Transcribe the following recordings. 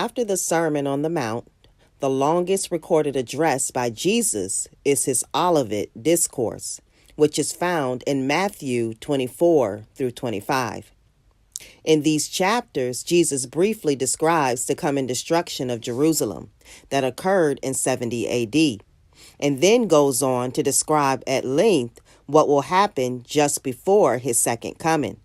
After the Sermon on the Mount, the longest recorded address by Jesus is his Olivet Discourse, which is found in Matthew 24 through 25. In these chapters, Jesus briefly describes the coming destruction of Jerusalem that occurred in 70 AD, and then goes on to describe at length what will happen just before his second coming.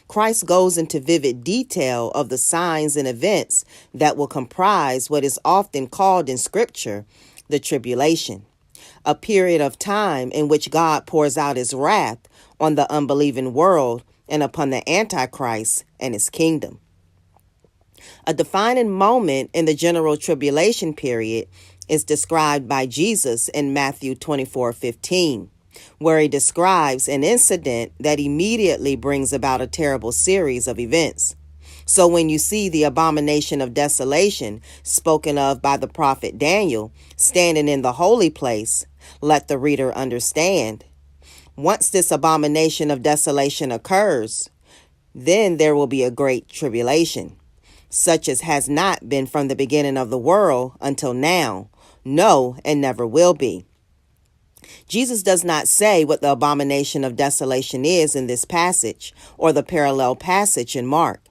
Christ goes into vivid detail of the signs and events that will comprise what is often called in Scripture the tribulation, a period of time in which God pours out his wrath on the unbelieving world and upon the Antichrist and his kingdom. A defining moment in the general tribulation period is described by Jesus in Matthew 24:15. Where he describes an incident that immediately brings about a terrible series of events. So when you see the abomination of desolation spoken of by the prophet Daniel standing in the holy place, let the reader understand. Once this abomination of desolation occurs, then there will be a great tribulation, such as has not been from the beginning of the world until now, no, and never will be. Jesus does not say what the abomination of desolation is in this passage or the parallel passage in Mark.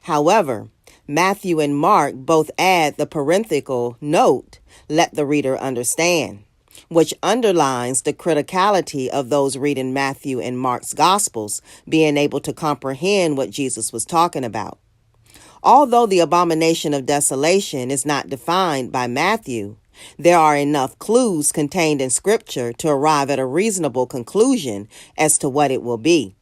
However, Matthew and Mark both add the parenthetical note, let the reader understand, which underlines the criticality of those reading Matthew and Mark's Gospels being able to comprehend what Jesus was talking about. Although the abomination of desolation is not defined by Matthew, there are enough clues contained in Scripture to arrive at a reasonable conclusion as to what it will be.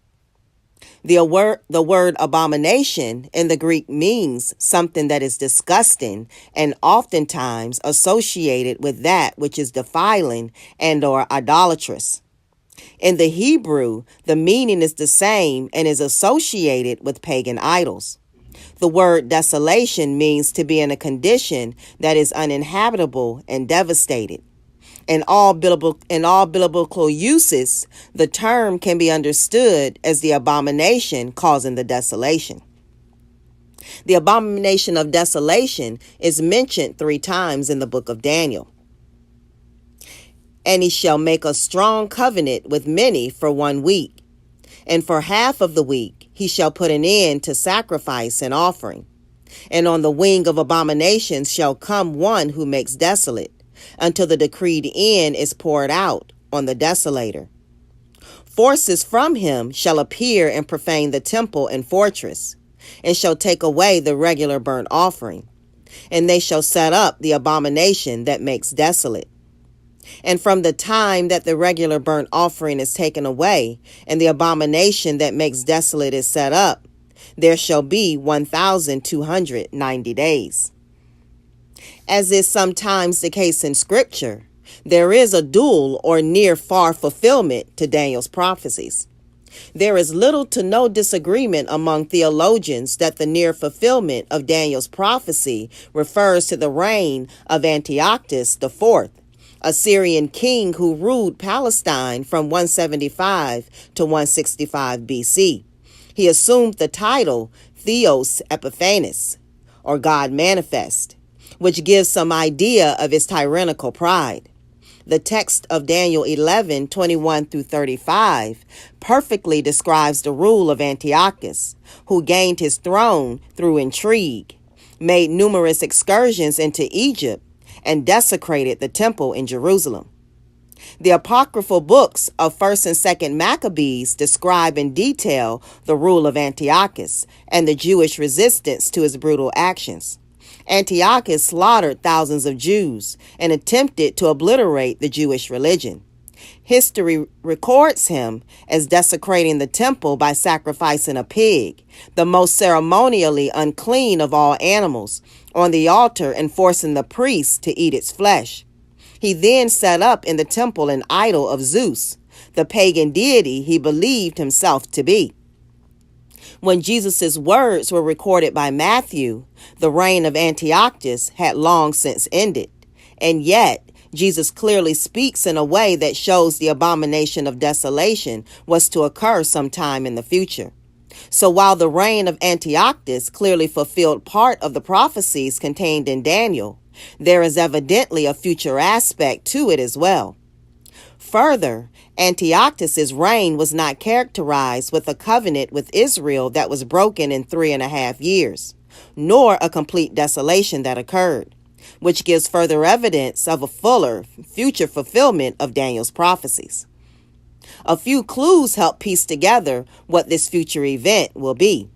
The word abomination in the Greek means something that is disgusting and oftentimes associated with that which is defiling and or idolatrous. In the Hebrew, the meaning is the same and is associated with pagan idols. The word desolation means to be in a condition that is uninhabitable and devastated. In all biblical uses, the term can be understood as the abomination causing the desolation. The abomination of desolation is mentioned 3 times in the book of Daniel. And he shall make a strong covenant with many for 1 week, and for half of the week he shall put an end to sacrifice and offering. And on the wing of abominations shall come one who makes desolate, until the decreed end is poured out on the desolator. Forces from him shall appear and profane the temple and fortress, and shall take away the regular burnt offering, and they shall set up the abomination that makes desolate. And from the time that the regular burnt offering is taken away, and the abomination that makes desolate is set up, there shall be 1,290 days. As is sometimes the case in Scripture, there is a dual or near far fulfillment to Daniel's prophecies. There is little to no disagreement among theologians that the near fulfillment of Daniel's prophecy refers to the reign of Antiochus IV, a Syrian king who ruled Palestine from 175 to 165 BC. He assumed the title Theos Epiphanes, or God Manifest, which gives some idea of his tyrannical pride. The text of Daniel 11:21 through 35 perfectly describes the rule of Antiochus, who gained his throne through intrigue, made numerous excursions into Egypt, and desecrated the temple in Jerusalem. The apocryphal books of 1st and 2nd Maccabees describe in detail the rule of Antiochus and the Jewish resistance to his brutal actions. Antiochus slaughtered thousands of Jews and attempted to obliterate the Jewish religion. History records him as desecrating the temple by sacrificing a pig, the most ceremonially unclean of all animals, on the altar and forcing the priests to eat its flesh. He then set up in the temple an idol of Zeus, the pagan deity he believed himself to be. When Jesus' words were recorded by Matthew, the reign of Antiochus had long since ended, and yet Jesus clearly speaks in a way that shows the abomination of desolation was to occur sometime in the future. So while the reign of Antiochus clearly fulfilled part of the prophecies contained in Daniel, there is evidently a future aspect to it as well. Further, Antiochus's reign was not characterized with a covenant with Israel that was broken in 3.5 years, nor a complete desolation that occurred, which gives further evidence of a fuller future fulfillment of Daniel's prophecies. A few clues help piece together what this future event will be.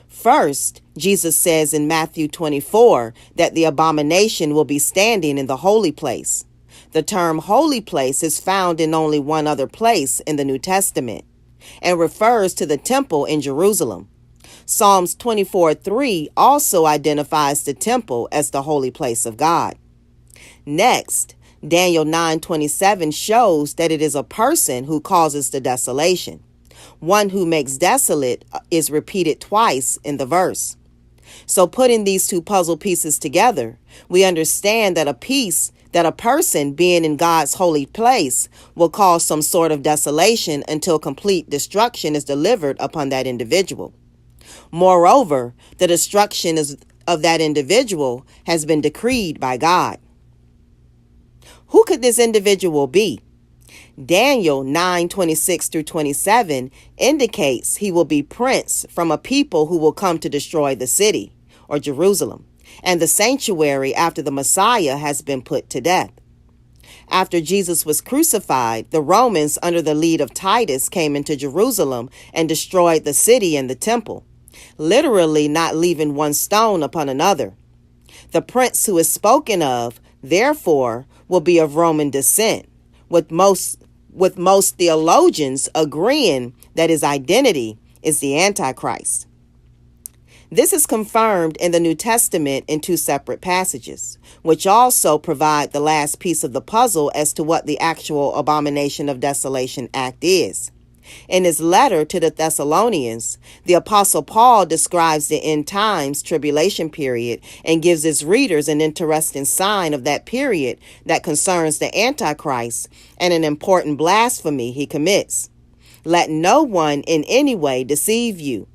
First, Jesus says in Matthew 24 that the abomination will be standing in the holy place. The term holy place is found in only one other place in the New Testament and refers to the temple in Jerusalem. Psalms 24:3 also identifies the temple as the holy place of God. Next, Daniel 9:27 shows that it is a person who causes the desolation. One who makes desolate is repeated twice in the verse. So putting these two puzzle pieces together, we understand that a person being in God's holy place will cause some sort of desolation until complete destruction is delivered upon that individual. Moreover, the destruction of that individual has been decreed by God. Who could this individual be? Daniel 9:26 through 27 indicates he will be prince from a people who will come to destroy the city, or Jerusalem, and the sanctuary after the Messiah has been put to death. After Jesus was crucified, the Romans, under the lead of Titus, came into Jerusalem and destroyed the city and the temple, literally not leaving one stone upon another. The prince who is spoken of, therefore, will be of Roman descent, with most theologians agreeing that his identity is the Antichrist. This is confirmed in the New Testament in two separate passages, which also provide the last piece of the puzzle as to what the actual Abomination of Desolation act is. In his letter to the Thessalonians, the Apostle Paul describes the end times tribulation period and gives his readers an interesting sign of that period that concerns the Antichrist and an important blasphemy he commits. Let no one in any way deceive you,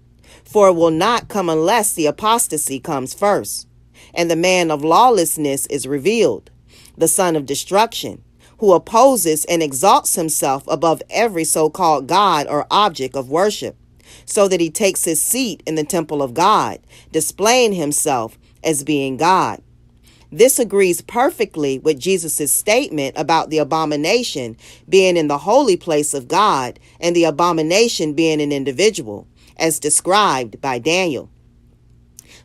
for it will not come unless the apostasy comes first, and the man of lawlessness is revealed, the son of destruction, who opposes and exalts himself above every so-called God or object of worship, so that he takes his seat in the temple of God, displaying himself as being God. This agrees perfectly with Jesus' statement about the abomination being in the holy place of God and the abomination being an individual, as described by Daniel.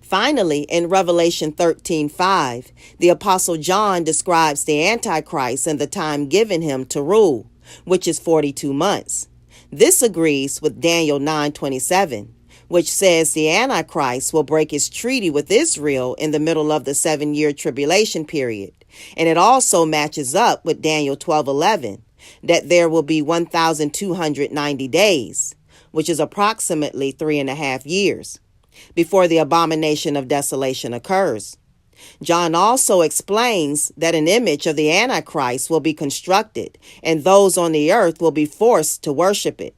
Finally, in Revelation 13:5, the Apostle John describes the Antichrist and the time given him to rule, which is 42 months. This agrees with Daniel 9:27, which says the Antichrist will break his treaty with Israel in the middle of the 7-year tribulation period. And it also matches up with Daniel 12:11, that there will be 1,290 days, which is approximately 3.5 years, before the abomination of desolation occurs. John also explains that an image of the Antichrist will be constructed, and those on the earth will be forced to worship it,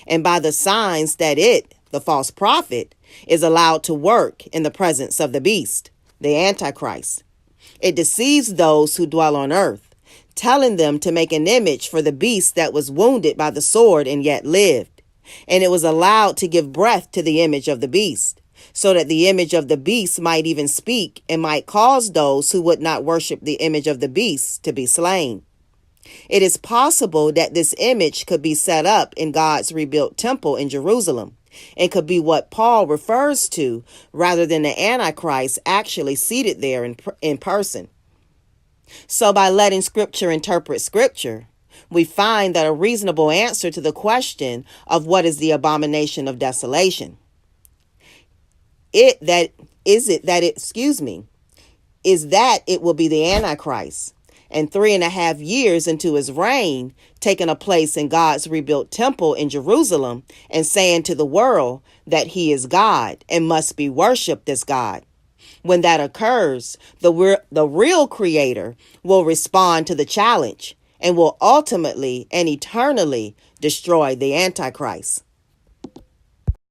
and by the signs that it, the false prophet, is allowed to work in the presence of the beast, the Antichrist. It deceives those who dwell on earth, telling them to make an image for the beast that was wounded by the sword and yet lived, and it was allowed to give breath to the image of the beast, so that the image of the beast might even speak and might cause those who would not worship the image of the beast to be slain. It is possible that this image could be set up in God's rebuilt temple in Jerusalem and could be what Paul refers to rather than the Antichrist actually seated there in person. So by letting Scripture interpret Scripture, we find that a reasonable answer to the question of what is the abomination of desolation is that it will be the Antichrist, and 3.5 years into his reign, taking a place in God's rebuilt temple in Jerusalem and saying to the world that he is God and must be worshipped as God. When that occurs, the real creator will respond to the challenge and will ultimately and eternally destroy the Antichrist.